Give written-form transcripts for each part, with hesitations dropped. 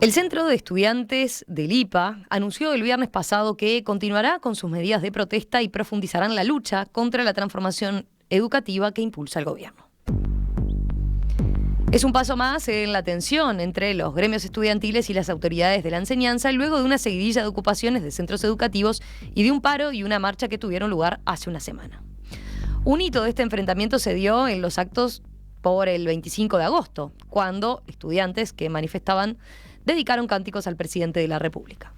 El Centro de Estudiantes del IPA anunció el viernes pasado que continuará con sus medidas de protesta y profundizarán la lucha contra la transformación educativa que impulsa el gobierno. Es un paso más en la tensión entre los gremios estudiantiles y las autoridades de la enseñanza luego de una seguidilla de ocupaciones de centros educativos y de un paro y una marcha que tuvieron lugar hace una semana. Un hito de este enfrentamiento se dio en los actos por el 25 de agosto, cuando estudiantes que manifestaban dedicaron cánticos al presidente de la República.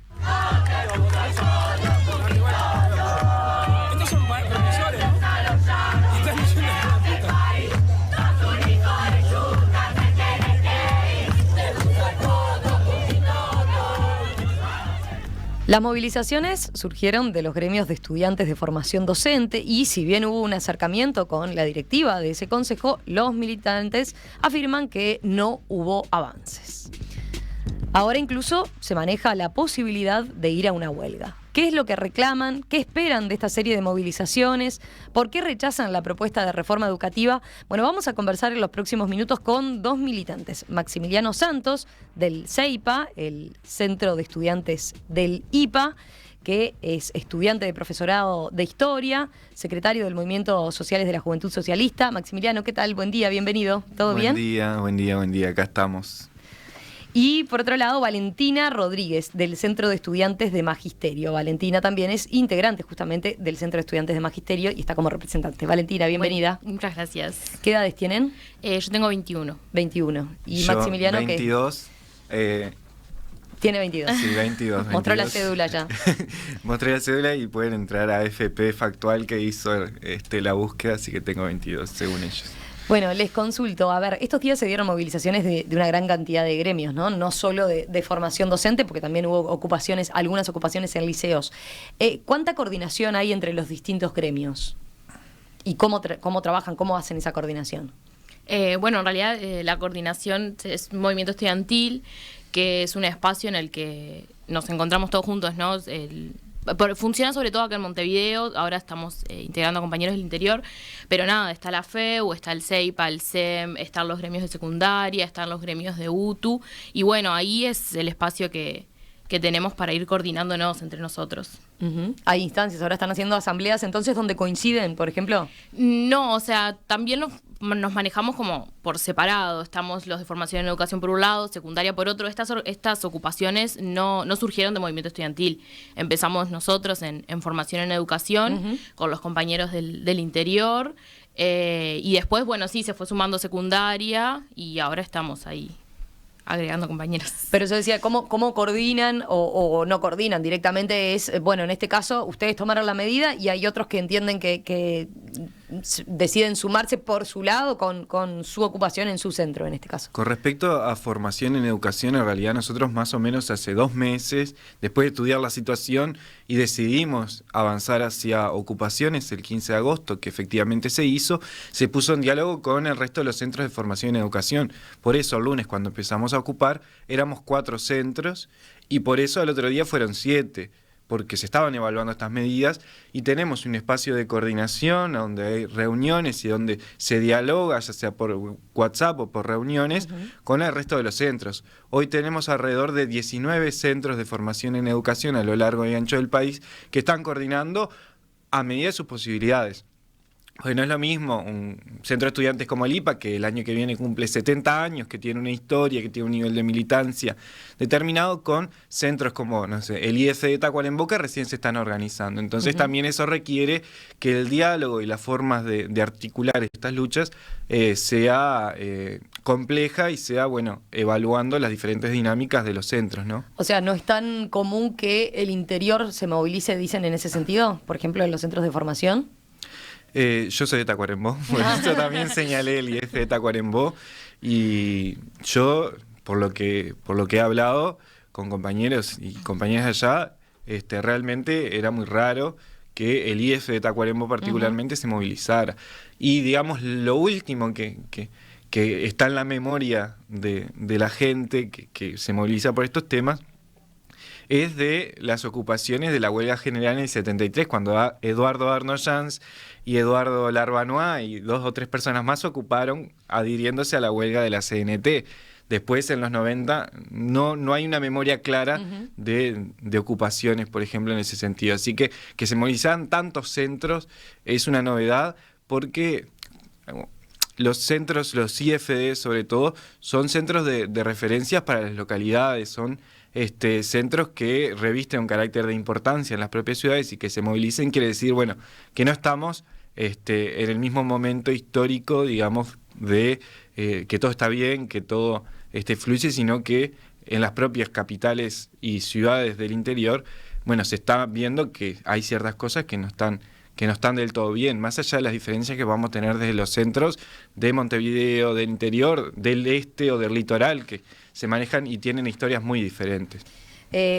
Las movilizaciones surgieron de los gremios de estudiantes de formación docente y si bien hubo un acercamiento con la directiva de ese consejo, los militantes afirman que no hubo avances. Ahora incluso se maneja la posibilidad de ir a una huelga. ¿Qué es lo que reclaman? ¿Qué esperan de esta serie de movilizaciones? ¿Por qué rechazan la propuesta de reforma educativa? Bueno, vamos a conversar en los próximos minutos con dos militantes. Maximiliano Santos, del CEIPA, el Centro de Estudiantes del IPA, que es estudiante de profesorado de Historia, secretario del Movimiento Sociales de la Juventud Socialista. Maximiliano, ¿qué tal? Buen día, bienvenido. ¿Todo bien? Buen día, acá estamos. Y por otro lado, Valentina Rodríguez, del Centro de Estudiantes de Magisterio. Valentina también es integrante justamente del Centro de Estudiantes de Magisterio y está como representante. Valentina, bienvenida. Bueno, muchas gracias. ¿Qué edades tienen? Yo tengo 21. 21. ¿Y yo, Maximiliano 22. Tiene 22. Sí, 22. Mostró la cédula ya. Mostré la cédula y pueden entrar a AFP Factual que hizo la búsqueda, así que tengo 22 según ellos. Bueno, les consulto, a ver, estos días se dieron movilizaciones de una gran cantidad de gremios, ¿no? No solo de formación docente, porque también hubo algunas ocupaciones en liceos. ¿Cuánta coordinación hay entre los distintos gremios? ¿Y cómo trabajan, cómo hacen esa coordinación? Bueno, en realidad la coordinación es un movimiento estudiantil, que es un espacio en el que nos encontramos todos juntos, ¿no? Funciona sobre todo acá en Montevideo, ahora estamos integrando a compañeros del interior, pero nada, está la FEU, está el CEIPA, el SEM, están los gremios de secundaria, están los gremios de UTU, y bueno, ahí es el espacio que tenemos para ir coordinándonos entre nosotros. Uh-huh. Hay instancias, ahora están haciendo asambleas, entonces, ¿donde coinciden, por ejemplo? No, o sea, también nos manejamos como por separado. Estamos los de formación en educación por un lado, secundaria por otro. Estas ocupaciones no surgieron de movimiento estudiantil. Empezamos nosotros en formación en educación, uh-huh, con los compañeros del interior. Y después, bueno, sí, se fue sumando secundaria y ahora estamos ahí agregando compañeros. Pero yo decía, ¿cómo coordinan o no coordinan? Directamente es, bueno, en este caso ustedes tomaron la medida y hay otros que entienden que deciden sumarse por su lado con su ocupación en su centro, en este caso. Con respecto a formación en educación, en realidad nosotros más o menos hace 2 meses, después de estudiar la situación y decidimos avanzar hacia ocupaciones el 15 de agosto, que efectivamente se hizo, se puso en diálogo con el resto de los centros de formación en educación. Por eso el lunes cuando empezamos a ocupar éramos 4 centros y por eso al otro día fueron 7. Porque se estaban evaluando estas medidas y tenemos un espacio de coordinación donde hay reuniones y donde se dialoga, ya sea por WhatsApp o por reuniones, uh-huh, con el resto de los centros. Hoy tenemos alrededor de 19 centros de formación en educación a lo largo y ancho del país que están coordinando a medida de sus posibilidades. Porque no es lo mismo un centro de estudiantes como el IPA, que el año que viene cumple 70 años, que tiene una historia, que tiene un nivel de militancia determinado, con centros como, no sé, el IF de Tacuarembó, que recién se están organizando. Entonces, uh-huh, también eso requiere que el diálogo y las formas de articular estas luchas sea compleja y sea, bueno, evaluando las diferentes dinámicas de los centros, ¿no? O sea, ¿no es tan común que el interior se movilice, dicen, en ese sentido? Por ejemplo, en los centros de formación. Yo soy de Tacuarembó, por eso también señalé el IF de Tacuarembó y yo, por lo que he hablado con compañeros y compañeras allá, realmente era muy raro que el IF de Tacuarembó particularmente, uh-huh, se movilizara. Y digamos, lo último que está en la memoria de la gente que se moviliza por estos temas es de las ocupaciones de la huelga general en el 73, cuando Eduardo Arnoyanz y Eduardo Larbanois y 2 o 3 personas más ocuparon adhiriéndose a la huelga de la CNT. Después, en los 90, no hay una memoria clara de ocupaciones, por ejemplo, en ese sentido. Así que se movilizaban tantos centros es una novedad, porque los centros, los IFD sobre todo, son centros de referencias para las localidades, son centros que revisten un carácter de importancia en las propias ciudades, y que se movilicen quiere decir, bueno, que no estamos en el mismo momento histórico, digamos, de que todo está bien, que todo fluye, sino que en las propias capitales y ciudades del interior, bueno, se está viendo que hay ciertas cosas que no están del todo bien, más allá de las diferencias que vamos a tener desde los centros de Montevideo, del interior, del este o del litoral, que se manejan y tienen historias muy diferentes.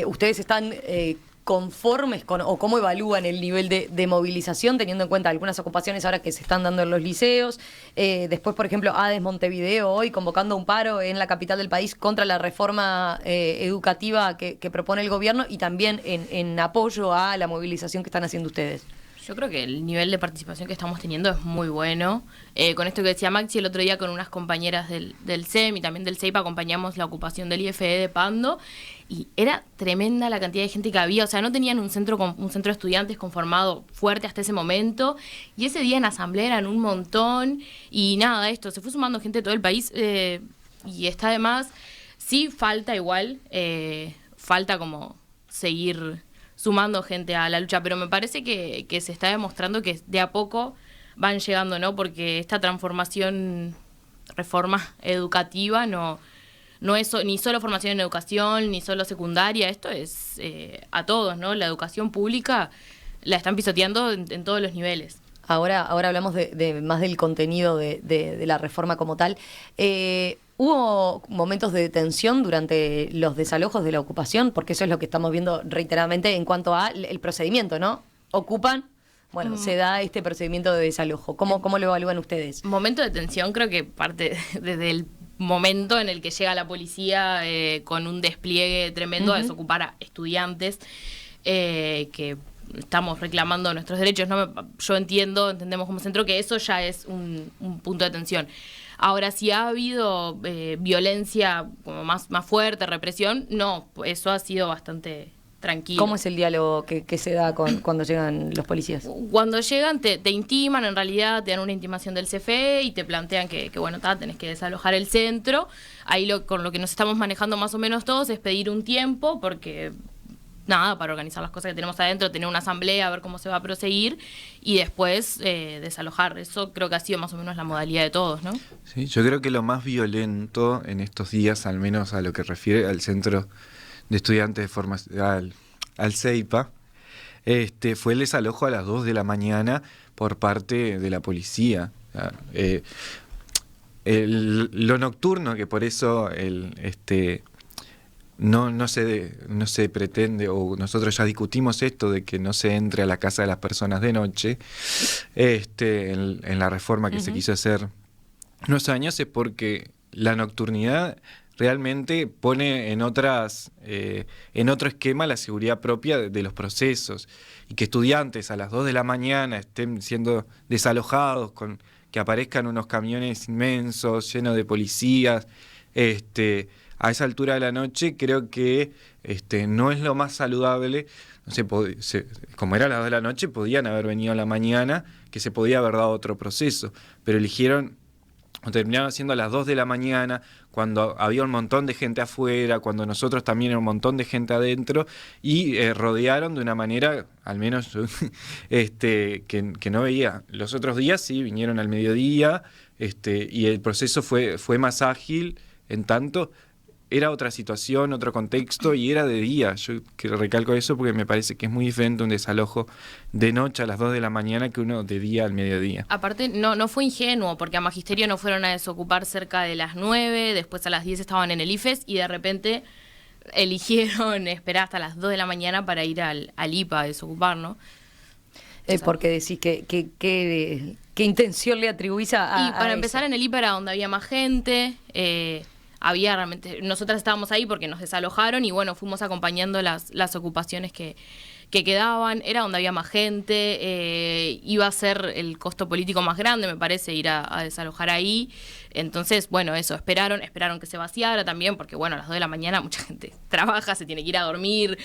¿Ustedes están conformes con, o cómo evalúan el nivel de movilización, teniendo en cuenta algunas ocupaciones ahora que se están dando en los liceos? Después, por ejemplo, ADES Montevideo hoy convocando un paro en la capital del país contra la reforma educativa que propone el gobierno, y también en apoyo a la movilización que están haciendo ustedes. Yo creo que el nivel de participación que estamos teniendo es muy bueno. Con esto que decía Maxi, el otro día con unas compañeras del CEM y también del CEIP acompañamos la ocupación del IFE de Pando, y era tremenda la cantidad de gente que había. O sea, no tenían un centro de estudiantes conformado fuerte hasta ese momento, y ese día en asamblea eran un montón, y nada, se fue sumando gente de todo el país, y está además, sí falta igual, falta como seguir sumando gente a la lucha, pero me parece que se está demostrando que de a poco van llegando, ¿no? Porque esta reforma educativa no es ni solo formación en educación, ni solo secundaria, esto es a todos, ¿no? La educación pública la están pisoteando en todos los niveles. Ahora hablamos de más del contenido de la reforma como tal. ¿Hubo momentos de tensión durante los desalojos de la ocupación? Porque eso es lo que estamos viendo reiteradamente en cuanto a el procedimiento, ¿no? Ocupan, bueno, se da este procedimiento de desalojo. ¿Cómo lo evalúan ustedes? Momento de tensión creo que parte desde el momento en el que llega la policía con un despliegue tremendo a desocupar a estudiantes que estamos reclamando nuestros derechos, ¿no? Yo entendemos como centro que eso ya es un punto de tensión. Ahora, si ha habido violencia como más fuerte, represión, no, eso ha sido bastante tranquilo. ¿Cómo es el diálogo que se da cuando llegan los policías? Cuando llegan te intiman, en realidad te dan una intimación del CFE y te plantean que bueno, tenés que desalojar el centro. Ahí con lo que nos estamos manejando más o menos todos es pedir un tiempo, porque nada, para organizar las cosas que tenemos adentro, tener una asamblea, ver cómo se va a proseguir y después desalojar. Eso creo que ha sido más o menos la modalidad de todos, ¿no? Sí, yo creo que lo más violento en estos días, al menos a lo que refiere al Centro de Estudiantes de Formación, al CEIPA, fue el desalojo a las 2 de la mañana por parte de la policía. Lo nocturno, que por eso no se pretende, o nosotros ya discutimos esto de que no se entre a la casa de las personas de noche, en la reforma que se quiso hacer unos años, es porque la nocturnidad realmente pone en otro esquema la seguridad propia de los procesos, y que estudiantes a las 2 de la mañana estén siendo desalojados, que aparezcan unos camiones inmensos llenos de policías, a esa altura de la noche, creo que no es lo más saludable. No sé, como era a las 2 de la noche, podían haber venido a la mañana, que se podía haber dado otro proceso, pero eligieron, o terminaron siendo a las 2 de la mañana, cuando había un montón de gente afuera, cuando nosotros también era un montón de gente adentro, y rodearon de una manera, al menos que no veía. Los otros días sí vinieron al mediodía, y el proceso fue más ágil, en tanto era otra situación, otro contexto, y era de día. Yo recalco eso porque me parece que es muy diferente un desalojo de noche a las 2 de la mañana que uno de día al mediodía. Aparte, no fue ingenuo, porque a Magisterio no fueron a desocupar cerca de las 9, después a las 10 estaban en el IFES, y de repente eligieron esperar hasta las 2 de la mañana para ir al IPA a desocupar, ¿no? Porque decís ¿qué intención le atribuís a Y para a empezar, eso? en el IPA era donde había más gente, había realmente, nosotras estábamos ahí porque nos desalojaron y bueno, fuimos acompañando las ocupaciones que que quedaban, era donde había más gente, iba a ser el costo político más grande, me parece, ir a desalojar ahí. Entonces, bueno, eso, esperaron que se vaciara también, porque bueno, a las 2 de la mañana mucha gente trabaja, se tiene que ir a dormir,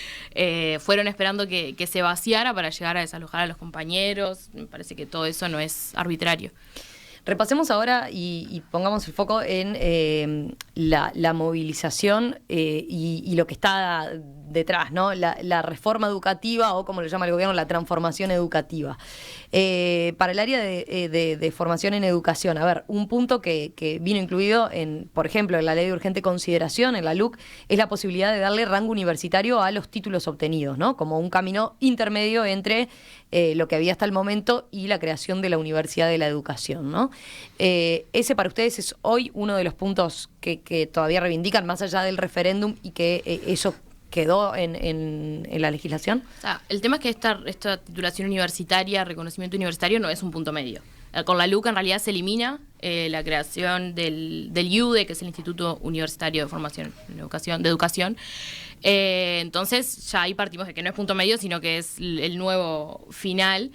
fueron esperando que se vaciara para llegar a desalojar a los compañeros. Me parece que todo eso no es arbitrario. Repasemos ahora y pongamos el foco en la movilización y lo que está detrás, ¿no? La reforma educativa, o como le llama el gobierno, la transformación educativa. Para el área de formación en educación, a ver, un punto que vino incluido por ejemplo, en la ley de urgente consideración, en la LUC, es la posibilidad de darle rango universitario a los títulos obtenidos, ¿no? Como un camino intermedio entre lo que había hasta el momento y la creación de la Universidad de la Educación, ¿no? Ese para ustedes es hoy uno de los puntos que todavía reivindican, más allá del referéndum, y que eso quedó en la legislación. O sea, el tema es que esta titulación universitaria, reconocimiento universitario, no es un punto medio. Con la LUC en realidad se elimina la creación del IUDE, que es el Instituto Universitario de Formación en Educación. Entonces ya ahí partimos de que no es punto medio, sino que es el nuevo final.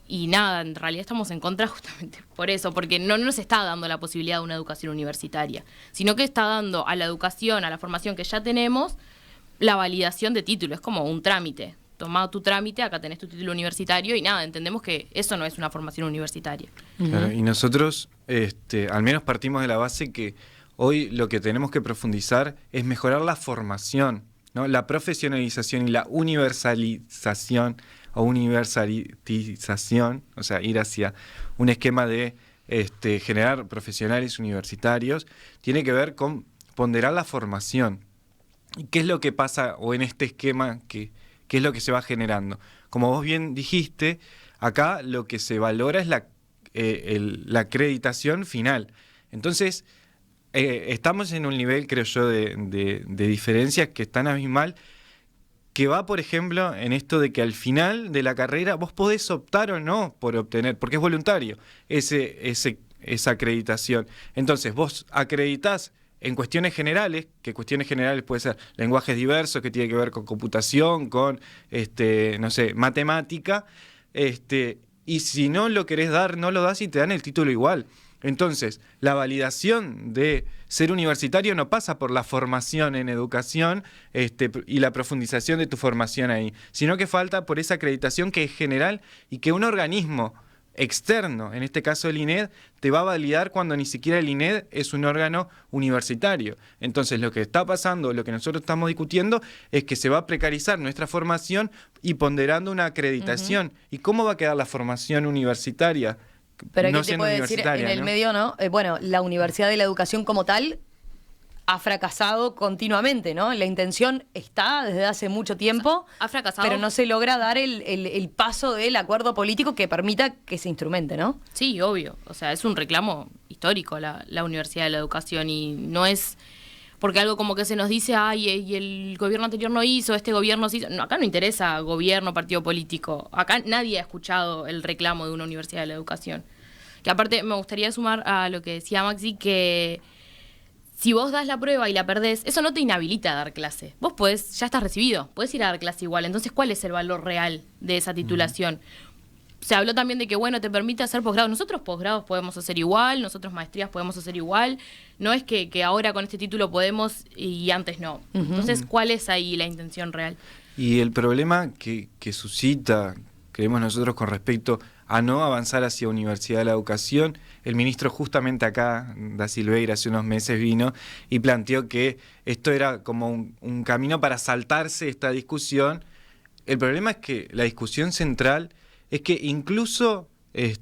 Y nada, en realidad estamos en contra justamente por eso, porque no nos está dando la posibilidad de una educación universitaria, sino que está dando a la educación, a la formación que ya tenemos, la validación de título. Es como un trámite. Tomá tu trámite, acá tenés tu título universitario y nada, entendemos que eso no es una formación universitaria. Claro, y nosotros al menos partimos de la base que hoy lo que tenemos que profundizar es mejorar la formación, ¿no? La profesionalización y la universalización, o sea, ir hacia un esquema de generar profesionales universitarios, tiene que ver con ponderar la formación. ¿Y qué es lo que pasa, o en este esquema, qué es lo que se va generando? Como vos bien dijiste, acá lo que se valora es la acreditación final. Entonces, estamos en un nivel, creo yo, de diferencias que es tan abismal, que va, por ejemplo, en esto de que al final de la carrera vos podés optar o no por obtener, porque es voluntario, esa acreditación. Entonces, vos acreditás en cuestiones generales, que cuestiones generales puede ser lenguajes diversos, que tiene que ver con computación, con, no sé, matemática, y si no lo querés dar, no lo das y te dan el título igual. Entonces, la validación de ser universitario no pasa por la formación en educación y la profundización de tu formación ahí, sino que falta por esa acreditación que es general y que un organismo externo, en este caso el INED, te va a validar cuando ni siquiera el INED es un órgano universitario. Entonces, lo que está pasando, lo que nosotros estamos discutiendo, es que se va a precarizar nuestra formación y ponderando una acreditación. ¿Y cómo va a quedar la formación universitaria? Pero aquí te puede decir, en el medio, ¿no? Bueno, la Universidad de la Educación como tal ha fracasado continuamente, ¿no? La intención está desde hace mucho tiempo, ha fracasado, pero no se logra dar el paso del acuerdo político que permita que se instrumente, ¿no? Sí, obvio. O sea, es un reclamo histórico la Universidad de la Educación, y no es porque algo como que se nos dice, ay, y el gobierno anterior no hizo, este gobierno sí hizo. No, acá no interesa gobierno, partido político. Acá nadie ha escuchado el reclamo de una Universidad de la Educación. Que aparte me gustaría sumar a lo que decía Maxi, que si vos das la prueba y la perdés, eso no te inhabilita a dar clase. Vos ya estás recibido, podés ir a dar clase igual. Entonces, ¿cuál es el valor real de esa titulación? Se habló también de que, bueno, te permite hacer posgrados. Nosotros posgrados podemos hacer igual, nosotros maestrías podemos hacer igual. No es que ahora con este título podemos y antes no. Entonces, ¿cuál es ahí la intención real? Y el problema que suscita, creemos nosotros, con respecto a no avanzar hacia Universidad de la Educación, el ministro justamente acá, Da Silveira, hace unos meses vino y planteó que esto era como un camino para saltarse esta discusión. El problema es que la discusión central es que incluso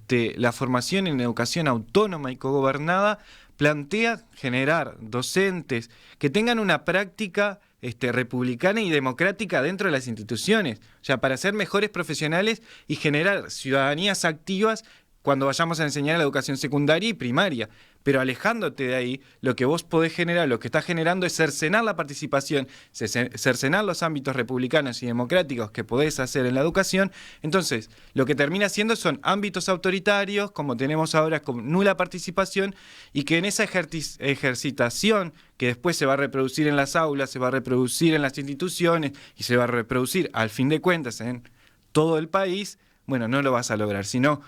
la formación en educación autónoma y cogobernada plantea generar docentes que tengan una práctica republicana y democrática dentro de las instituciones, o sea, para ser mejores profesionales y generar ciudadanías activas cuando vayamos a enseñar la educación secundaria y primaria. Pero alejándote de ahí, lo que vos podés generar, lo que estás generando es cercenar la participación, cercenar los ámbitos republicanos y democráticos que podés hacer en la educación. Entonces, lo que termina siendo son ámbitos autoritarios, como tenemos ahora, con nula participación, y que en esa ejercitación, que después se va a reproducir en las aulas, se va a reproducir en las instituciones, y se va a reproducir, al fin de cuentas, en todo el país, bueno, no lo vas a lograr, sino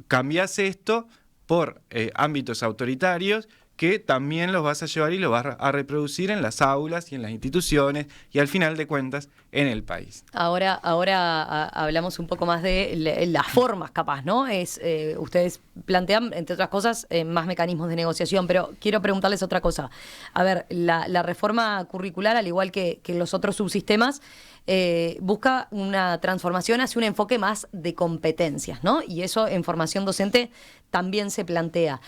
cambiás esto por ámbitos autoritarios que también los vas a llevar y los vas a reproducir en las aulas y en las instituciones y al final de cuentas en el país. Ahora hablamos un poco más de las formas capaz, ¿no? Ustedes plantean, entre otras cosas, más mecanismos de negociación, pero quiero preguntarles otra cosa. A ver, la reforma curricular, al igual que los otros subsistemas, busca una transformación hacia un enfoque más de competencias, ¿no? Y eso en formación docente también se plantea.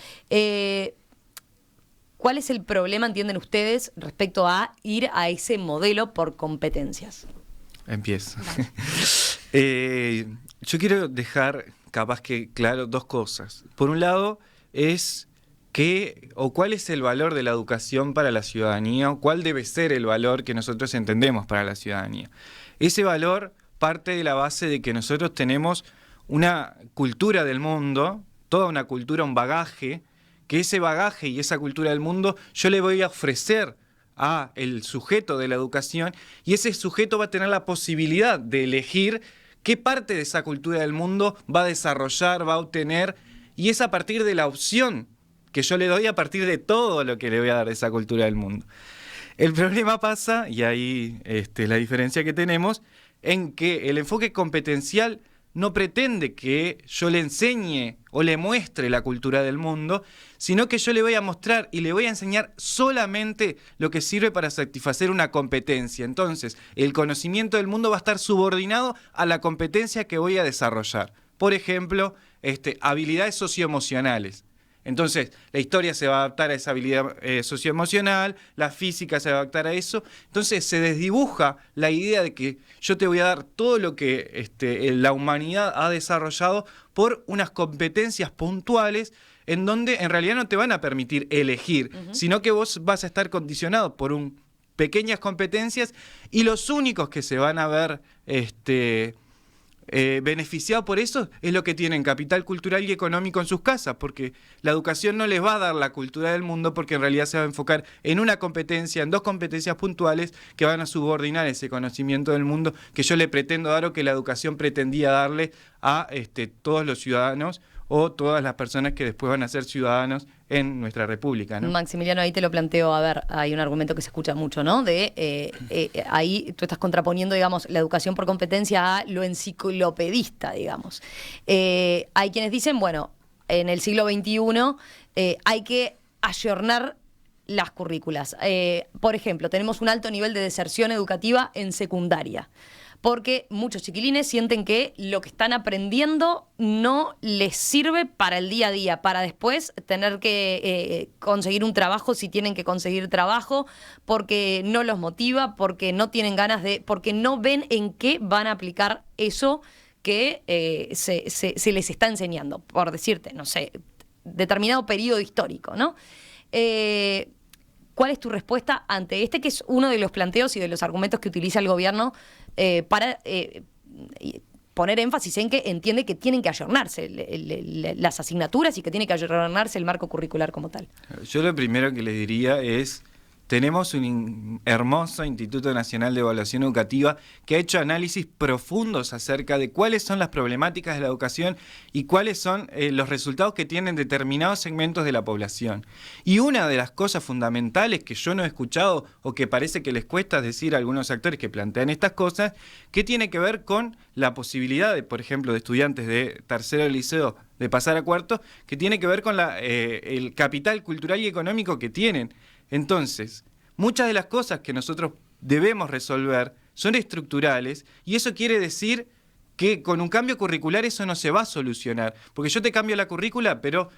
¿Cuál es el problema, entienden ustedes, respecto a ir a ese modelo por competencias? Empiezo. Yo quiero dejar capaz que claro dos cosas. Por un lado es cuál es el valor de la educación para la ciudadanía, o cuál debe ser el valor que nosotros entendemos para la ciudadanía. Ese valor parte de la base de que nosotros tenemos una cultura del mundo, toda una cultura, un bagaje, que ese bagaje y esa cultura del mundo yo le voy a ofrecer a el sujeto de la educación, y ese sujeto va a tener la posibilidad de elegir qué parte de esa cultura del mundo va a desarrollar, va a obtener, y es a partir de la opción que yo le doy, a partir de todo lo que le voy a dar de esa cultura del mundo. El problema pasa, y ahí la diferencia que tenemos, en que el enfoque competencial no pretende que yo le enseñe o le muestre la cultura del mundo, sino que yo le voy a mostrar y le voy a enseñar solamente lo que sirve para satisfacer una competencia. Entonces, el conocimiento del mundo va a estar subordinado a la competencia que voy a desarrollar. Por ejemplo, habilidades socioemocionales. Entonces, la historia se va a adaptar a esa habilidad socioemocional, la física se va a adaptar a eso. Entonces, se desdibuja la idea de que yo te voy a dar todo lo que la humanidad ha desarrollado por unas competencias puntuales en donde en realidad no te van a permitir elegir, sino que vos vas a estar condicionado por pequeñas competencias, y los únicos que se van a ver beneficiado por eso es lo que tienen capital cultural y económico en sus casas, porque la educación no les va a dar la cultura del mundo, porque en realidad se va a enfocar en una competencia, en dos competencias puntuales que van a subordinar ese conocimiento del mundo que yo le pretendo dar, o que la educación pretendía darle a todos los ciudadanos o todas las personas que después van a ser ciudadanos en nuestra república, ¿no? Maximiliano, ahí te lo planteo, a ver, hay un argumento que se escucha mucho, ¿no? Ahí tú estás contraponiendo, digamos, la educación por competencia a lo enciclopedista, digamos. Hay quienes dicen, bueno, en el siglo XXI hay que ayornar las currículas. Por ejemplo, tenemos un alto nivel de deserción educativa en secundaria, porque muchos chiquilines sienten que lo que están aprendiendo no les sirve para el día a día, para después tener que conseguir un trabajo si tienen que conseguir trabajo, porque no los motiva, porque no tienen ganas porque no ven en qué van a aplicar eso que se les está enseñando, por decirte, no sé, determinado periodo histórico, ¿no? ¿Cuál es tu respuesta ante que es uno de los planteos y de los argumentos que utiliza el gobierno para poner énfasis en que entiende que tienen que ayornarse las asignaturas y que tiene que ayornarse el marco curricular como tal? Yo lo primero que les diría es: tenemos un hermoso Instituto Nacional de Evaluación Educativa que ha hecho análisis profundos acerca de cuáles son las problemáticas de la educación y cuáles son los resultados que tienen determinados segmentos de la población. Y una de las cosas fundamentales que yo no he escuchado, o que parece que les cuesta decir a algunos actores que plantean estas cosas, que tiene que ver con la posibilidad de, por ejemplo, de estudiantes de tercero del liceo de pasar a cuarto, que tiene que ver con el capital cultural y económico que tienen. Entonces, muchas de las cosas que nosotros debemos resolver son estructurales, y eso quiere decir que con un cambio curricular eso no se va a solucionar, porque yo te cambio la currícula, pero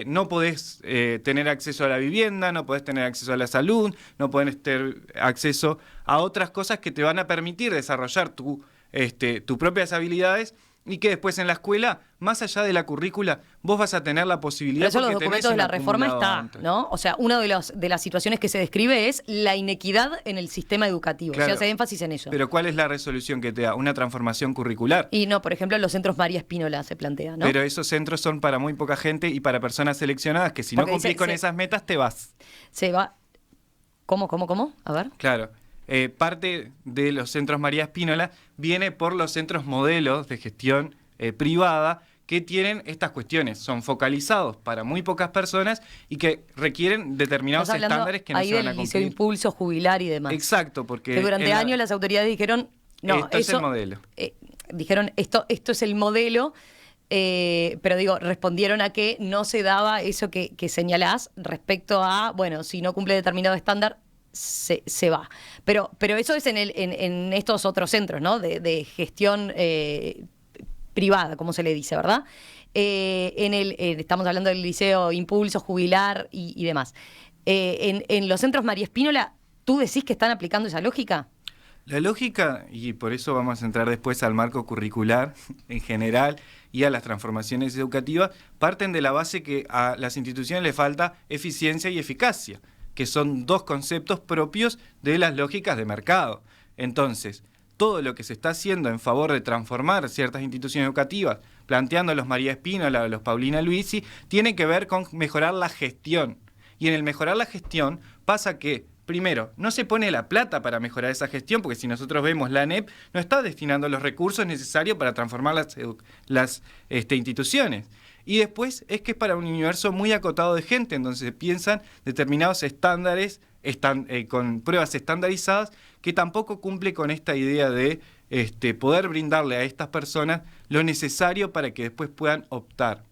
no podés tener acceso a la vivienda, no podés tener acceso a la salud, no podés tener acceso a otras cosas que te van a permitir desarrollar tus propias habilidades y que después en la escuela, más allá de la currícula, vos vas a tener la posibilidad. Pero eso en los porque tenés documentos de un la reforma acumulado está, antes. ¿no? O sea, una de las situaciones que se describe es la inequidad en el sistema educativo. Claro. Se hace énfasis en eso. Pero ¿cuál es la resolución que te da? Una transformación curricular. Y no, por ejemplo, en los centros María Espínola se plantea, ¿no? Pero esos centros son para muy poca gente y para personas seleccionadas que si no Porque cumplís con esas metas te vas. Se va... ¿Cómo? A ver. Claro. Parte de los centros María Espínola viene por los centros modelos de gestión privada que tienen estas cuestiones. Son focalizados para muy pocas personas y que requieren determinados Estás hablando estándares que no ahí se van a del Liceo cumplir. Impulso, Jubilar y demás. Exacto, porque... Que durante años las autoridades dijeron, no, esto es el modelo. Dijeron, esto es el modelo, pero digo, respondieron a que no se daba eso que señalás respecto a, bueno, si no cumple determinado estándar, se va. Pero eso es en estos otros centros, ¿no? De gestión privada, como se le dice, ¿verdad? Estamos hablando del Liceo Impulso, Jubilar y demás. En los centros María Espínola, ¿tú decís que están aplicando esa lógica? La lógica, y por eso vamos a entrar después al marco curricular en general y a las transformaciones educativas, parten de la base que a las instituciones les falta eficiencia y eficacia, que son dos conceptos propios de las lógicas de mercado. Entonces, todo lo que se está haciendo en favor de transformar ciertas instituciones educativas, planteando los María Espínola o los Paulina Luisi, tiene que ver con mejorar la gestión. Y en el mejorar la gestión pasa que, primero, no se pone la plata para mejorar esa gestión, porque si nosotros vemos la ANEP, no está destinando los recursos necesarios para transformar las instituciones. Y después es que es para un universo muy acotado de gente, entonces se piensan determinados estándares con pruebas estandarizadas que tampoco cumple con esta idea de poder brindarle a estas personas lo necesario para que después puedan optar.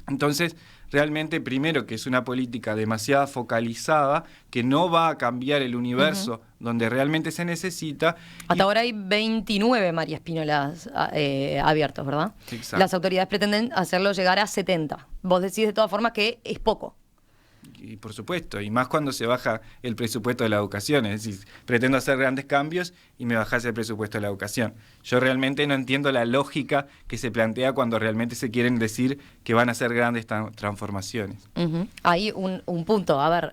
Entonces, realmente, primero, que es una política demasiado focalizada, que no va a cambiar el universo donde realmente se necesita. Hasta ahora hay 29 María Espínolas abiertos, ¿verdad? Exacto. Las autoridades pretenden hacerlo llegar a 70. Vos decís de todas formas que es poco. Y por supuesto, y más cuando se baja el presupuesto de la educación, es decir, pretendo hacer grandes cambios y me bajás el presupuesto de la educación. Yo realmente no entiendo la lógica que se plantea cuando realmente se quieren decir que van a hacer grandes transformaciones. Hay un punto, a ver,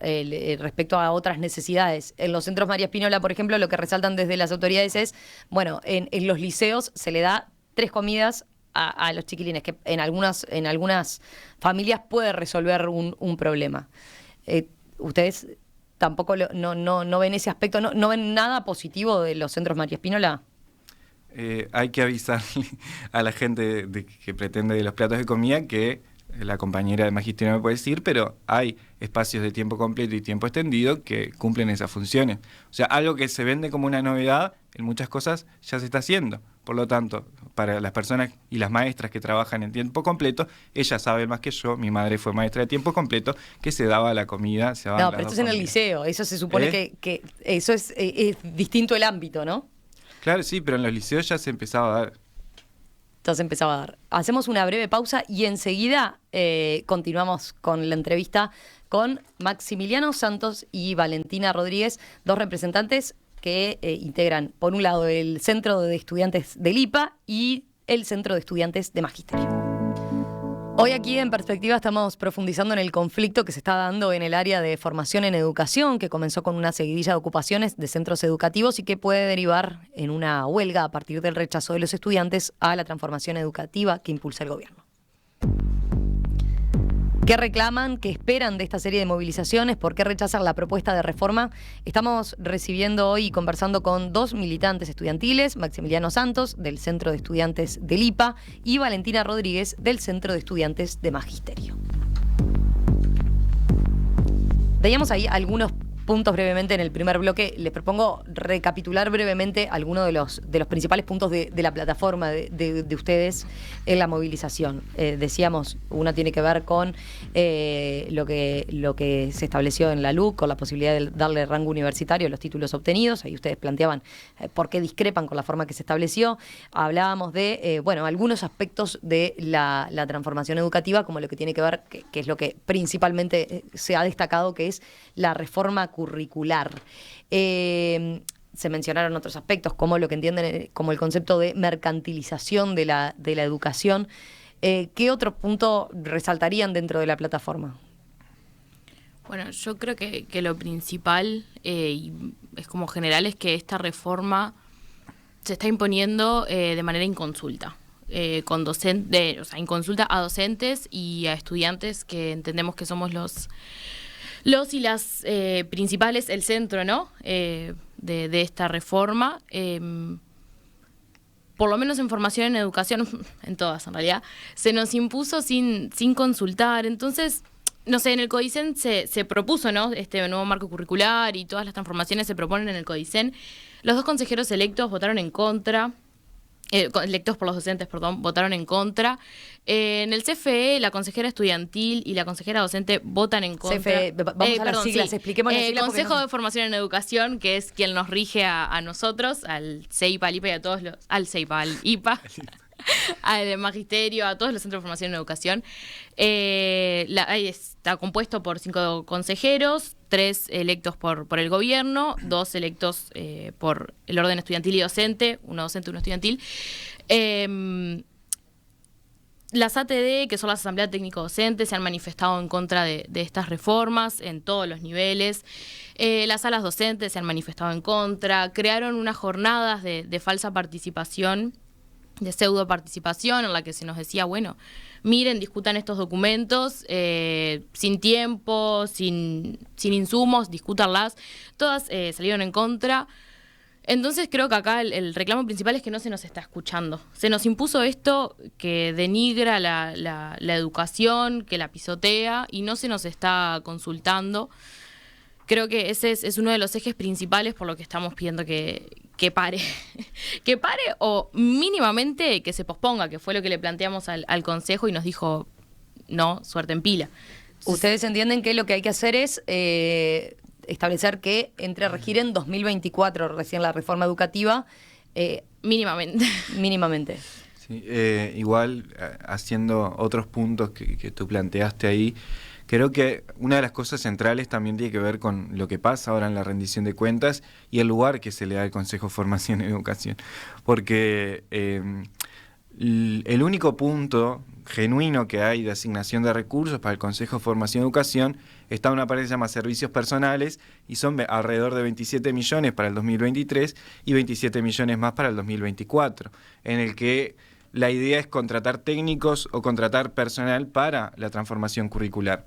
respecto a otras necesidades. En los centros María Espínola, por ejemplo, lo que resaltan desde las autoridades es, bueno, en los liceos se le da 3 comidas a los chiquilines, que en algunas familias puede resolver un problema. ¿Ustedes tampoco no ven ese aspecto? ¿No ven nada positivo de los centros María Espínola? Hay que avisarle a la gente que pretende de los platos de comida que la compañera de magisterio me puede decir, pero hay espacios de tiempo completo y tiempo extendido que cumplen esas funciones. O sea, algo que se vende como una novedad, en muchas cosas ya se está haciendo. Por lo tanto, para las personas y las maestras que trabajan en tiempo completo, ellas saben más que yo, mi madre fue maestra de tiempo completo, que se daba la comida, se daban No, las pero esto dos es en el comidas. liceo, eso se supone que eso es distinto el ámbito, ¿no? Claro, sí, pero en los liceos ya se empezaba a dar. Entonces empezaba a dar. Hacemos una breve pausa y enseguida continuamos con la entrevista con Maximiliano Santos y Valentina Rodríguez, dos representantes que integran, por un lado, el Centro de Estudiantes del IPA y el Centro de Estudiantes de Magisterio. Hoy aquí en Perspectiva estamos profundizando en el conflicto que se está dando en el área de formación en educación, que comenzó con una seguidilla de ocupaciones de centros educativos y que puede derivar en una huelga a partir del rechazo de los estudiantes a la transformación educativa que impulsa el gobierno. ¿Qué reclaman? ¿Qué esperan de esta serie de movilizaciones? ¿Por qué rechazan la propuesta de reforma? Estamos recibiendo hoy y conversando con dos militantes estudiantiles, Maximiliano Santos, del Centro de Estudiantes del IPA, y Valentina Rodríguez, del Centro de Estudiantes de Magisterio. Veíamos ahí algunos puntos brevemente en el primer bloque. Les propongo recapitular brevemente algunos de los principales puntos de la plataforma de ustedes en la movilización. Decíamos, una tiene que ver con lo que se estableció en la LUC, con la posibilidad de darle rango universitario a los títulos obtenidos. Ahí ustedes planteaban por qué discrepan con la forma que se estableció. Hablábamos de algunos aspectos de la transformación educativa, como lo que tiene que ver, que es lo que principalmente se ha destacado, que es la reforma curricular. se mencionaron otros aspectos, como lo que entienden como el concepto de mercantilización de la educación. ¿Qué otro punto resaltarían dentro de la plataforma? Bueno, yo creo que lo principal, y es como general, es que esta reforma se está imponiendo de manera inconsulta. Inconsulta a docentes y a estudiantes, que entendemos que somos los y las principales, el centro, ¿no? De esta reforma. Por lo menos en formación, en educación, en todas en realidad, se nos impuso sin consultar. Entonces, no sé, en el Codicen se propuso, ¿no?, este nuevo marco curricular, y todas las transformaciones se proponen en el Codicen. Los 2 consejeros electos votaron en contra. Electos por los docentes, votaron en contra. En el CFE, la consejera estudiantil y la consejera docente votan en contra. CFE, vamos a las siglas, expliquemos las siglas. Consejo de Formación en Educación, que es quien nos rige a nosotros, al CEIPA, al IPA y a todos los... Al CEIPA, al IPA, al Magisterio, a todos los centros de formación en educación. Ahí está compuesto por 5 consejeros, 3 electos por el gobierno, 2 electos por el orden estudiantil y docente, uno docente, uno estudiantil. Las ATD, que son las asambleas técnico-docentes, se han manifestado en contra de estas reformas en todos los niveles. Las salas docentes se han manifestado en contra. Crearon unas jornadas de falsa participación, de pseudo participación, en la que se nos decía, bueno, miren, discutan estos documentos sin tiempo, sin insumos, discútanlas. Todas salieron en contra. Entonces creo que acá el reclamo principal es que no se nos está escuchando. Se nos impuso esto que denigra la educación, que la pisotea, y no se nos está consultando. Creo que ese es uno de los ejes principales por lo que estamos pidiendo que pare. Que pare, o mínimamente que se posponga, que fue lo que le planteamos al Consejo y nos dijo, no, suerte en pila. Ustedes entienden que lo que hay que hacer es establecer que entre a regir en 2024 recién la reforma educativa. Mínimamente. Mínimamente. Sí, igual, haciendo otros puntos que tú planteaste ahí, creo que una de las cosas centrales también tiene que ver con lo que pasa ahora en la rendición de cuentas y el lugar que se le da al Consejo de Formación y Educación. Porque el único punto genuino que hay de asignación de recursos para el Consejo de Formación y Educación está en una parte que se llama servicios personales, y son alrededor de 27 millones para el 2023 y 27 millones más para el 2024, en el que la idea es contratar técnicos o contratar personal para la transformación curricular.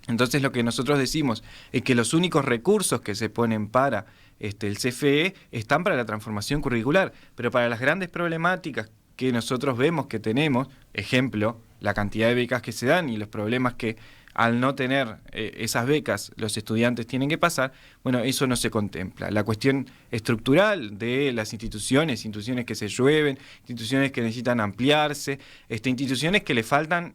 Entonces lo que nosotros decimos es que los únicos recursos que se ponen para el CFE están para la transformación curricular, pero para las grandes problemáticas que nosotros vemos que tenemos, ejemplo, la cantidad de becas que se dan y los problemas que al no tener esas becas los estudiantes tienen que pasar, bueno, eso no se contempla. La cuestión estructural de las instituciones que se llueven, instituciones que necesitan ampliarse, instituciones que le faltan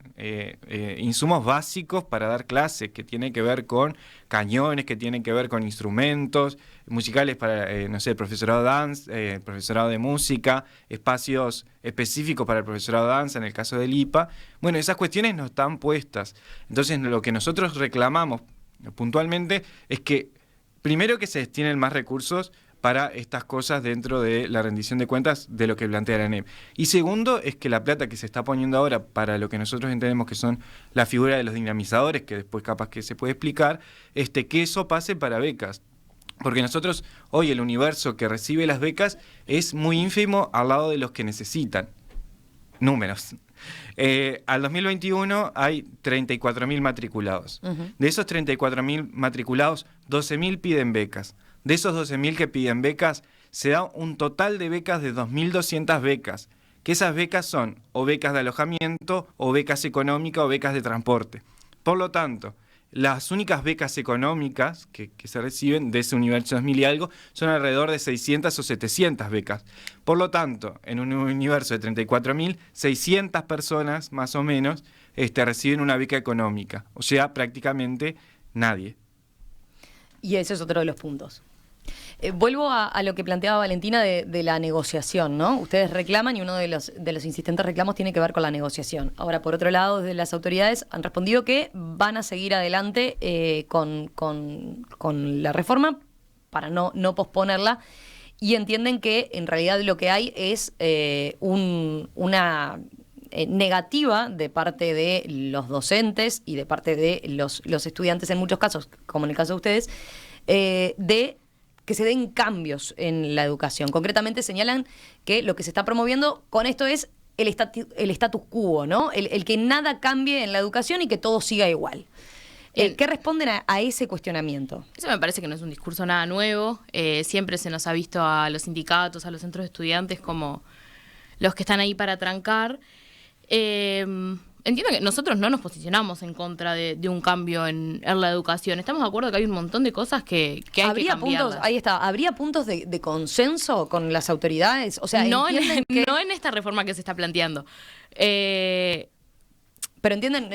insumos básicos para dar clases, que tienen que ver con cañones, que tienen que ver con instrumentos musicales para, profesorado de danza, profesorado de música, espacios específicos para el profesorado de danza en el caso del IPA. Bueno, esas cuestiones no están puestas. Entonces, lo que nosotros reclamamos puntualmente es que, primero, que se destinen más recursos para estas cosas dentro de la rendición de cuentas de lo que plantea la ANEP. Y segundo, es que la plata que se está poniendo ahora para lo que nosotros entendemos que son la figura de los dinamizadores, que después capaz que se puede explicar, que eso pase para becas. Porque nosotros, hoy el universo que recibe las becas es muy ínfimo al lado de los que necesitan. Números. Al 2021 hay 34.000 matriculados. Uh-huh. De esos 34.000 matriculados, 12.000 piden becas. De esos 12.000 que piden becas, se da un total de becas de 2.200 becas. Que esas becas son o becas de alojamiento, o becas económicas, o becas de transporte. Por lo tanto, las únicas becas económicas que se reciben de ese universo 2.000 y algo son alrededor de 600 o 700 becas. Por lo tanto, en un universo de 34.000, 600 personas más o menos reciben una beca económica. O sea, prácticamente nadie. Y ese es otro de los puntos. Vuelvo a lo que planteaba Valentina de la negociación, ¿no? Ustedes reclaman y uno de los insistentes reclamos tiene que ver con la negociación. Ahora, por otro lado, desde las autoridades han respondido que van a seguir adelante con la reforma para no posponerla. y entienden que en realidad lo que hay es una negativa de parte de los docentes y de parte de los estudiantes en muchos casos, como en el caso de ustedes, de que se den cambios en la educación. Concretamente señalan que lo que se está promoviendo con esto es el status quo, ¿no? El que nada cambie en la educación y que todo siga igual. ¿Qué responden a ese cuestionamiento? Eso me parece que no es un discurso nada nuevo. Siempre se nos ha visto a los sindicatos, a los centros de estudiantes como los que están ahí para trancar. Entiendo que nosotros no nos posicionamos en contra de un cambio en la educación. Estamos de acuerdo que hay un montón de cosas que hay que cambiarlas. Ahí está. ¿Habría puntos de consenso con las autoridades? O sea, no en esta reforma que se está planteando. Pero entienden,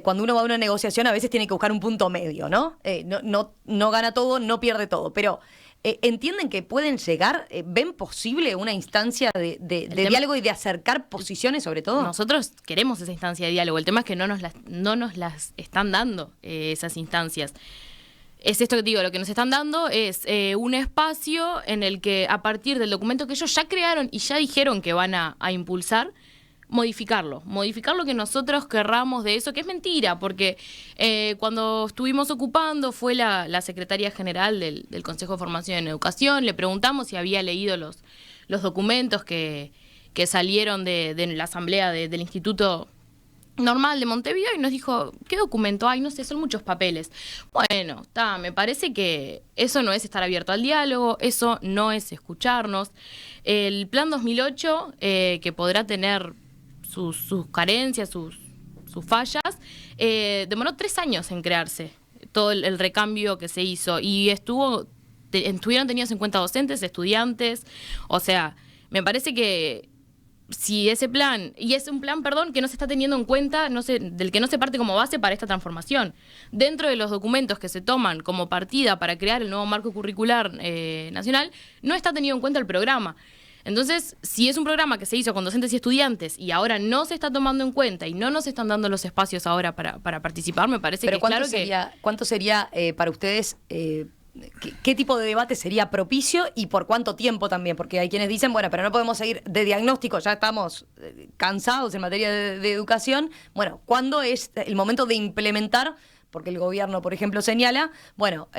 cuando uno va a una negociación a veces tiene que buscar un punto medio, ¿no? No gana todo, no pierde todo. Pero ¿entienden que pueden llegar? ¿Ven posible una instancia de diálogo y de acercar posiciones sobre todo? Nosotros queremos esa instancia de diálogo. El tema es que no nos las están dando esas instancias. Es esto que te digo, lo que nos están dando es un espacio en el que a partir del documento que ellos ya crearon y ya dijeron que van a impulsar, modificar lo que nosotros querramos de eso, que es mentira, porque cuando estuvimos ocupando fue la secretaria general del Consejo de Formación en Educación, le preguntamos si había leído los documentos que salieron de la asamblea del Instituto Normal de Montevideo y nos dijo, ¿qué documento hay? No sé, son muchos papeles. Bueno, me parece que eso no es estar abierto al diálogo, eso no es escucharnos. El Plan 2008, que podrá tener sus carencias, sus fallas, demoró 3 años en crearse, todo el recambio que se hizo, y estuvieron tenidos en cuenta docentes, estudiantes, o sea, me parece que si ese plan, y es un plan, que no se está teniendo en cuenta, del que no se parte como base para esta transformación. Dentro de los documentos que se toman como partida para crear el nuevo marco curricular nacional, no está tenido en cuenta el programa. Entonces, si es un programa que se hizo con docentes y estudiantes y ahora no se está tomando en cuenta y no nos están dando los espacios ahora para participar, me parece que claro que... ¿Cuánto sería para ustedes, qué tipo de debate sería propicio y por cuánto tiempo también? Porque hay quienes dicen, bueno, pero no podemos seguir de diagnóstico, ya estamos cansados en materia de educación. Bueno, ¿cuándo es el momento de implementar? Porque el gobierno, por ejemplo, señala, bueno,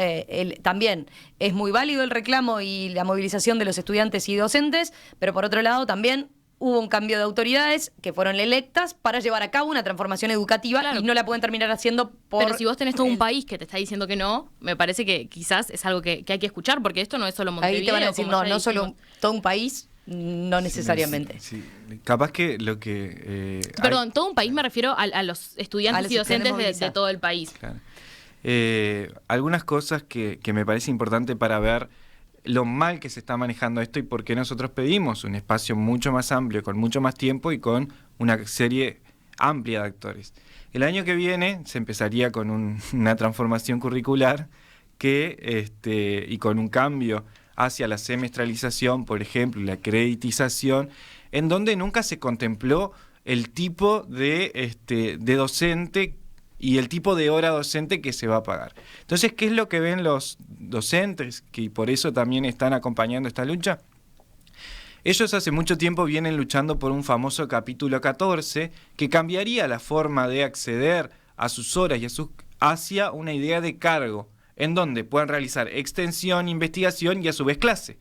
también es muy válido el reclamo y la movilización de los estudiantes y docentes, pero por otro lado también hubo un cambio de autoridades que fueron electas para llevar a cabo una transformación educativa, claro, y no la pueden terminar haciendo por... Pero si vos tenés todo un país que te está diciendo que no, me parece que quizás es algo que hay que escuchar, porque esto no es solo Montevideo. Ahí te van a decir, no solo todo un país... No necesariamente. Sí. Capaz que lo que... Perdón, todo un país me refiero a los estudiantes y docentes de todo el país. Claro. Algunas cosas que me parece importante para ver lo mal que se está manejando esto y por qué nosotros pedimos un espacio mucho más amplio, con mucho más tiempo y con una serie amplia de actores. El año que viene se empezaría con una transformación curricular y con un cambio hacia la semestralización, por ejemplo, la creditización, en donde nunca se contempló el tipo de docente y el tipo de hora docente que se va a pagar. Entonces, ¿qué es lo que ven los docentes, que por eso también están acompañando esta lucha? Ellos hace mucho tiempo vienen luchando por un famoso capítulo 14 que cambiaría la forma de acceder a sus horas y hacia una idea de cargo, en donde puedan realizar extensión, investigación y a su vez clase,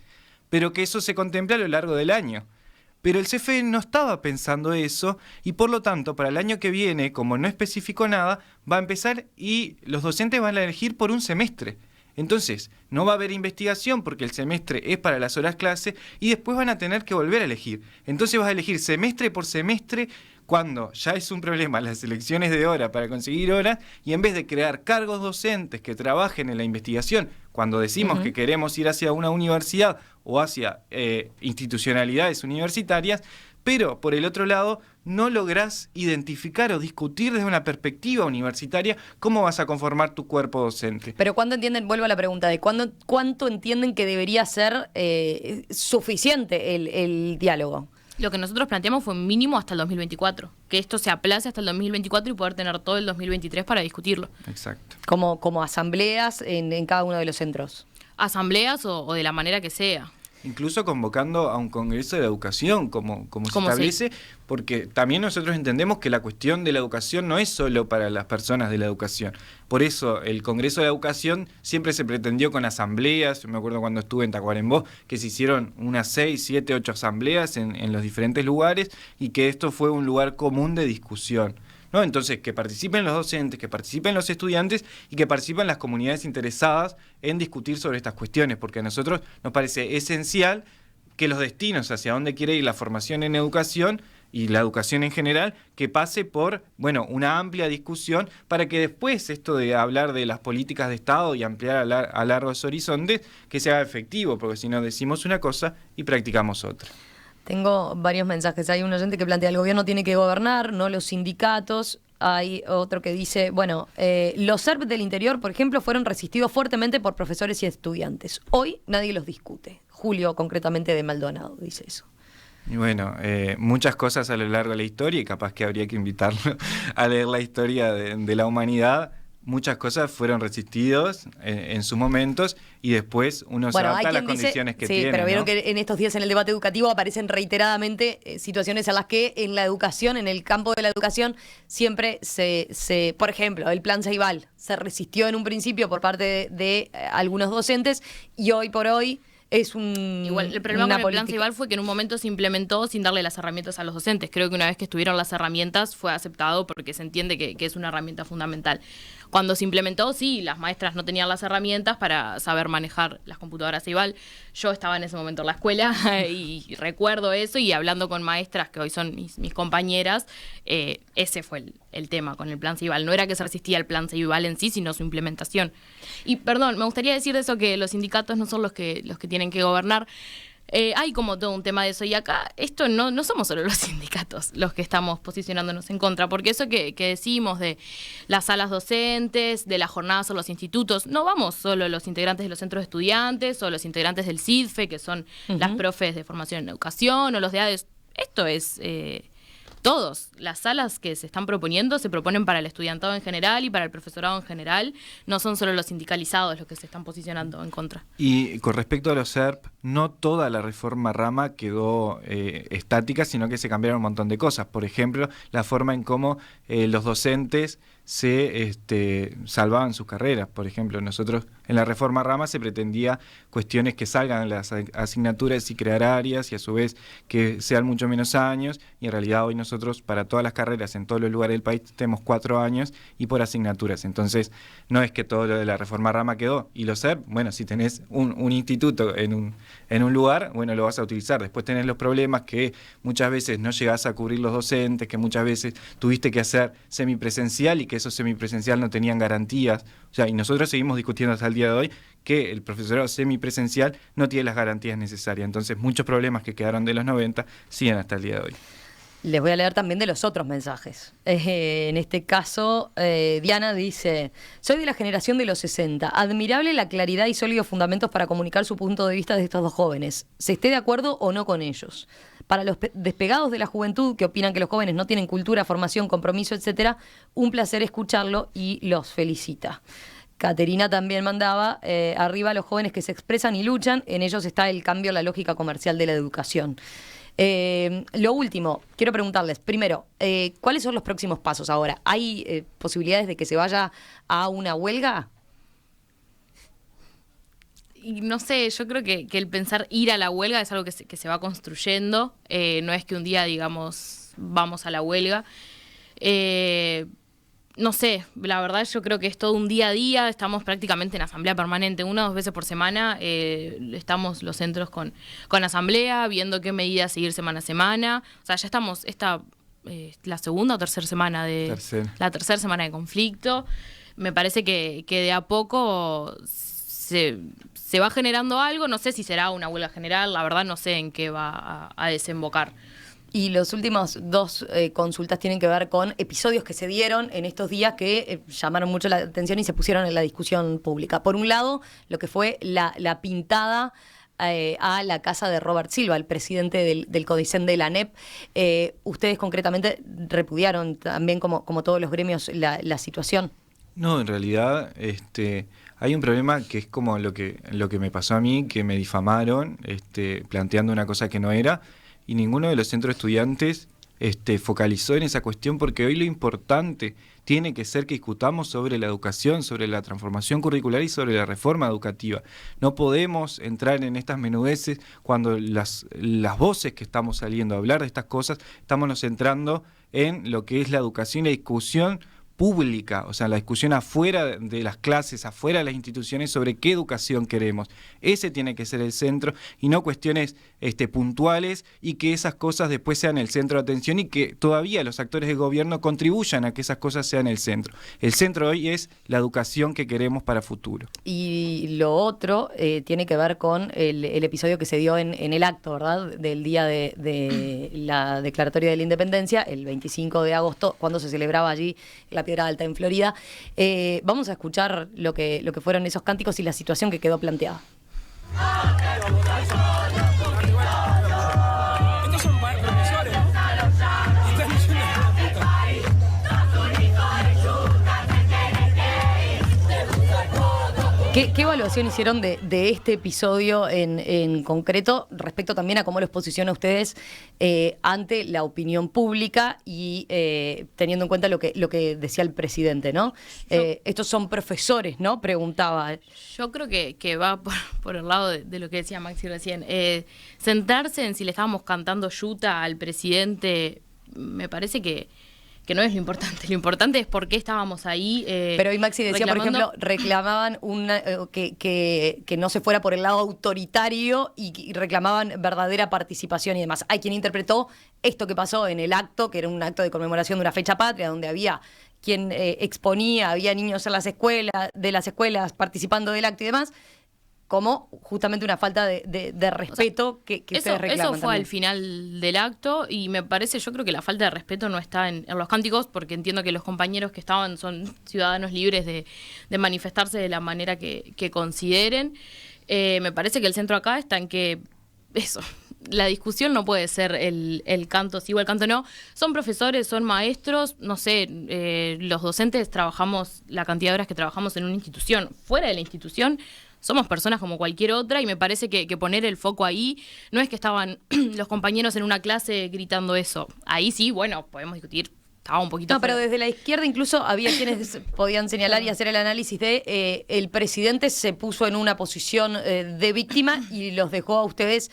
pero que eso se contempla a lo largo del año. Pero el CFE no estaba pensando eso y por lo tanto para el año que viene, como no especificó nada, va a empezar y los docentes van a elegir por un semestre. Entonces, no va a haber investigación porque el semestre es para las horas clase y después van a tener que volver a elegir. Entonces vas a elegir semestre por semestre cuando ya es un problema las selecciones de hora para conseguir horas y en vez de crear cargos docentes que trabajen en la investigación, cuando decimos que queremos ir hacia una universidad o hacia institucionalidades universitarias, pero por el otro lado no lográs identificar o discutir desde una perspectiva universitaria cómo vas a conformar tu cuerpo docente. Pero ¿cuándo entienden, vuelvo a la pregunta, de cuánto entienden que debería ser suficiente el diálogo? Lo que nosotros planteamos fue mínimo hasta el 2024, que esto se aplace hasta el 2024 y poder tener todo el 2023 para discutirlo. Exacto. Como asambleas en cada uno de los centros. Asambleas o de la manera que sea. incluso convocando a un Congreso de la Educación, como se ¿Cómo establece, porque también nosotros entendemos que la cuestión de la educación no es solo para las personas de la educación. Por eso el Congreso de la Educación siempre se pretendió con asambleas. Yo me acuerdo cuando estuve en Tacuarembó que se hicieron unas 6, 7, 8 asambleas en los diferentes lugares y que esto fue un lugar común de discusión, ¿no? Entonces, que participen los docentes, que participen los estudiantes y que participen las comunidades interesadas en discutir sobre estas cuestiones, porque a nosotros nos parece esencial que los destinos hacia dónde quiere ir la formación en educación y la educación en general, que pase por, una amplia discusión para que después esto de hablar de las políticas de Estado y ampliar a largos horizontes, que se haga efectivo, porque si no decimos una cosa y practicamos otra. Tengo varios mensajes. Hay un oyente que plantea: el gobierno tiene que gobernar, no los sindicatos. Hay otro que dice, los SERP del interior, por ejemplo, fueron resistidos fuertemente por profesores y estudiantes. Hoy nadie los discute. Julio, concretamente de Maldonado, dice eso. Y muchas cosas a lo largo de la historia, y capaz que habría que invitarlo a leer la historia de la humanidad. Muchas cosas fueron resistidos en sus momentos y después uno se adapta a las condiciones que tiene. Sí, pero vieron, ¿no? que en estos días en el debate educativo aparecen reiteradamente situaciones en las que en la educación, en el campo de la educación, siempre por ejemplo, el plan Ceibal se resistió en un principio por parte de algunos docentes y hoy por hoy es Igual, el problema con el plan Ceibal fue que en un momento se implementó sin darle las herramientas a los docentes. Creo que una vez que estuvieron las herramientas fue aceptado porque se entiende que es una herramienta fundamental. Cuando se implementó, sí, las maestras no tenían las herramientas para saber manejar las computadoras Ceibal. Yo estaba en ese momento en la escuela y recuerdo eso, y hablando con maestras que hoy son mis compañeras, ese fue el tema con el plan Ceibal. No era que se resistía al plan Ceibal en sí, sino su implementación. Y perdón, me gustaría decir de eso, que los sindicatos no son los que tienen que gobernar. Hay como todo un tema de eso, y acá esto no somos solo los sindicatos los que estamos posicionándonos en contra, porque eso que decimos de las salas docentes, de las jornadas o los institutos, no vamos solo los integrantes de los centros de estudiantes o los integrantes del CIDFE, que son las profes de formación en educación, o los de ADES. Esto es todos. Las salas que se están proponiendo se proponen para el estudiantado en general y para el profesorado en general. No son solo los sindicalizados los que se están posicionando en contra. Y con respecto a los SERP, no toda la reforma Rama quedó estática, sino que se cambiaron un montón de cosas. Por ejemplo, la forma en cómo los docentes se salvaban sus carreras. Por ejemplo, nosotros en la reforma Rama se pretendía cuestiones que salgan en las asignaturas y crear áreas, y a su vez que sean mucho menos años, y en realidad hoy nosotros para todas las carreras en todos los lugares del país tenemos 4 años y por asignaturas. Entonces no es que todo lo de la reforma Rama quedó. Y los SERP, si tenés un instituto en un lugar, lo vas a utilizar. Después tenés los problemas que muchas veces no llegás a cubrir los docentes, que muchas veces tuviste que hacer semipresencial y que esos semipresencial no tenían garantías. Y nosotros seguimos discutiendo hasta el día de hoy que el profesorado semipresencial no tiene las garantías necesarias. Entonces muchos problemas que quedaron de los 90 siguen hasta el día de hoy. Les voy a leer también de los otros mensajes. En este caso, Diana dice: soy de la generación de los 60. Admirable la claridad y sólidos fundamentos para comunicar su punto de vista de estos dos jóvenes, se esté de acuerdo o no con ellos. Para los despegados de la juventud, que opinan que los jóvenes no tienen cultura, formación, compromiso, etcétera, un placer escucharlo y los felicita. Caterina también mandaba: arriba los jóvenes que se expresan y luchan, en ellos está el cambio en la lógica comercial de la educación. Lo último, quiero preguntarles, primero, ¿cuáles son los próximos pasos ahora? ¿Hay posibilidades de que se vaya a una huelga? Y no sé, yo creo que el pensar ir a la huelga es algo que se va construyendo. No es que un día digamos vamos a la huelga. No sé, la verdad yo creo que es todo un día a día. Estamos prácticamente en asamblea permanente, 1 o 2 veces por semana. Estamos los centros con asamblea, viendo qué medidas seguir semana a semana. O sea, ya estamos la segunda o tercera semana la tercera semana de conflicto. Me parece que de a poco se va generando algo. No sé si será una huelga general, la verdad no sé en qué va a desembocar. Y los últimos 2 consultas tienen que ver con episodios que se dieron en estos días que llamaron mucho la atención y se pusieron en la discusión pública. Por un lado, lo que fue la pintada a la casa de Robert Silva, el presidente del CODICEN de la ANEP. Ustedes concretamente repudiaron también, como todos los gremios, la situación. No, en realidad hay un problema que es como lo que me pasó a mí, que me difamaron planteando una cosa que no era, y ninguno de los centros de estudiantes focalizó en esa cuestión, porque hoy lo importante tiene que ser que discutamos sobre la educación, sobre la transformación curricular y sobre la reforma educativa. No podemos entrar en estas menudeces cuando las voces que estamos saliendo a hablar de estas cosas, estamos centrando en lo que es la educación y la discusión pública, o sea, la discusión afuera de las clases, afuera de las instituciones sobre qué educación queremos. Ese tiene que ser el centro y no cuestiones puntuales, y que esas cosas después sean el centro de atención y que todavía los actores de gobierno contribuyan a que esas cosas sean el centro. El centro hoy es la educación que queremos para futuro. Y lo otro tiene que ver con el episodio que se dio en el acto, ¿verdad?, del día de la declaratoria de la independencia, el 25 de agosto, cuando se celebraba allí la Piedra Alta en Florida. Vamos a escuchar lo que fueron esos cánticos y la situación que quedó planteada. Estos son profesores. ¿Qué evaluación hicieron de este episodio en concreto, respecto también a cómo los posiciona ustedes ante la opinión pública y teniendo en cuenta lo que decía el presidente, ¿no? Estos son profesores, ¿no? Preguntaba. Yo creo que va por el lado de lo que decía Maxi recién. Sentarse en si le estábamos cantando yuta al presidente, me parece que no es lo importante. Lo importante es por qué estábamos ahí. Pero hoy Maxi decía, por ejemplo, reclamaban que no se fuera por el lado autoritario y reclamaban verdadera participación y demás. Hay quien interpretó esto que pasó en el acto, que era un acto de conmemoración de una fecha patria, donde había quien exponía, había niños en de las escuelas participando del acto y demás, como justamente una falta de respeto, o sea, que ustedes reclaman. Eso fue también al final del acto, y me parece, yo creo que la falta de respeto no está en los cánticos, porque entiendo que los compañeros que estaban son ciudadanos libres de manifestarse de la manera que consideren. Me parece que el centro acá está en que la discusión no puede ser el canto sí o el canto no. Son profesores, son maestros, no sé, los docentes trabajamos la cantidad de horas que trabajamos en una institución. Fuera de la institución somos personas como cualquier otra, y me parece que poner el foco ahí no es que estaban los compañeros en una clase gritando eso. Ahí sí, bueno, podemos discutir. Estaba un poquito. No, pero desde la izquierda incluso había quienes podían señalar y hacer el análisis de el presidente se puso en una posición de víctima y los dejó a ustedes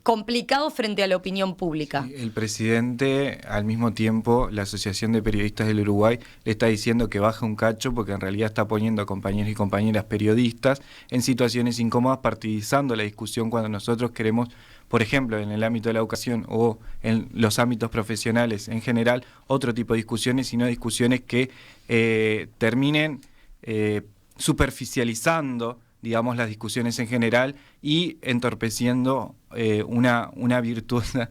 complicados frente a la opinión pública. Sí, el presidente, al mismo tiempo, la Asociación de Periodistas del Uruguay le está diciendo que baje un cacho, porque en realidad está poniendo a compañeros y compañeras periodistas en situaciones incómodas, partidizando la discusión, cuando nosotros queremos, por ejemplo, en el ámbito de la educación o en los ámbitos profesionales en general, otro tipo de discusiones, y no discusiones que terminen superficializando, digamos, las discusiones en general y entorpeciendo una virtuosa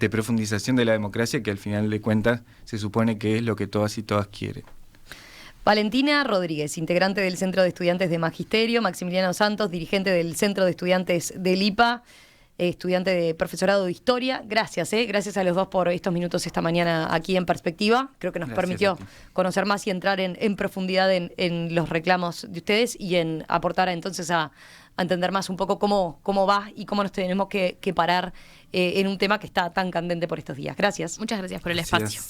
profundización de la democracia, que al final de cuentas se supone que es lo que todas y todas quieren. Valentina Rodríguez, integrante del Centro de Estudiantes de Magisterio; Maximiliano Santos, dirigente del Centro de Estudiantes del IPA, estudiante de profesorado de Historia. Gracias, gracias a los dos por estos minutos esta mañana aquí en Perspectiva. Creo que nos permitió conocer más y entrar en profundidad en los reclamos de ustedes y en aportar entonces a entender más un poco cómo va y cómo nos tenemos que parar en un tema que está tan candente por estos días. Gracias. Muchas gracias por el espacio.